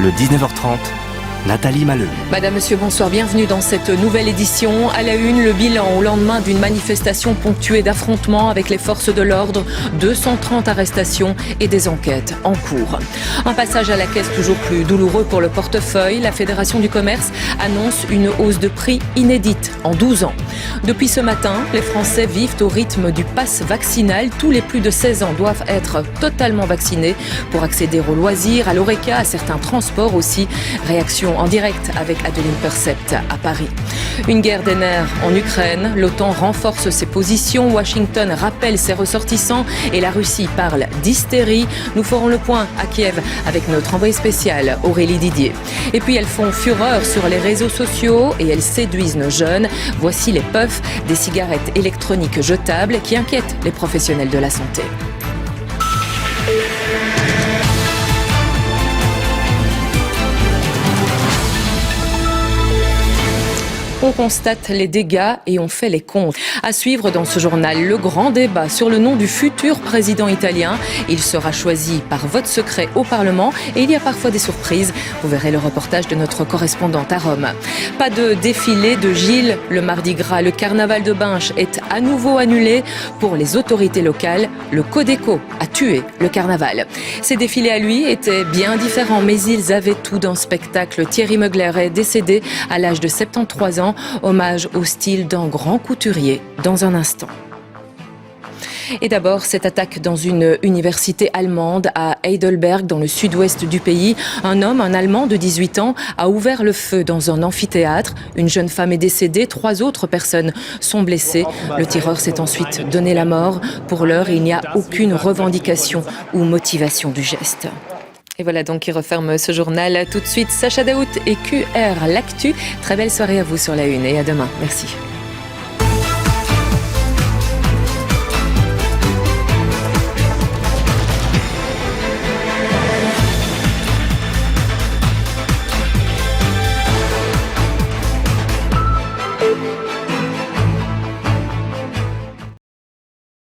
Le 19h30, Nathalie Maheu. Madame, Monsieur, bonsoir, bienvenue dans cette nouvelle édition. À la une, le bilan au lendemain d'une manifestation ponctuée d'affrontements avec les forces de l'ordre, 230 arrestations et des enquêtes en cours. Un passage à la caisse toujours plus douloureux pour le portefeuille. La Fédération du commerce annonce une hausse de prix inédite en 12 ans. Depuis ce matin, les Français vivent au rythme du pass vaccinal. Tous les plus de 16 ans doivent être totalement vaccinés pour accéder aux loisirs, à l'Horeca, à certains transports aussi. Réaction en direct avec Adeline Percept à Paris. Une guerre des nerfs en Ukraine. L'OTAN renforce ses positions. Washington rappelle ses ressortissants et la Russie parle d'hystérie. Nous ferons le point à Kiev avec notre envoyé spécial Aurélie Didier. Et puis elles font fureur sur les réseaux sociaux et elles séduisent nos jeunes. Voici les puffs, des cigarettes électroniques jetables qui inquiètent les professionnels de la santé. On constate les dégâts et on fait les comptes. À suivre dans ce journal, le grand débat sur le nom du futur président italien. Il sera choisi par vote secret au Parlement et il y a parfois des surprises. Vous verrez le reportage de notre correspondante à Rome. Pas de défilé de Gilles le Mardi Gras. Le carnaval de Binche est à nouveau annulé pour les autorités locales. Le Codeco a tué le carnaval. Ces défilés à lui étaient bien différents, mais ils avaient tout d'un spectacle. Thierry Mugler est décédé à l'âge de 73 ans. Hommage au style d'un grand couturier dans un instant. Et d'abord, cette attaque dans une université allemande à Heidelberg, dans le sud-ouest du pays. Un homme, un Allemand de 18 ans, a ouvert le feu dans un amphithéâtre. Une jeune femme est décédée, 3 autres personnes sont blessées. Le tireur s'est ensuite donné la mort. Pour l'heure, il n'y a aucune revendication ou motivation du geste. Et voilà donc qui referme ce journal. Tout de suite, Sacha Daout et QR L'Actu. Très belle soirée à vous sur la Une et à demain. Merci.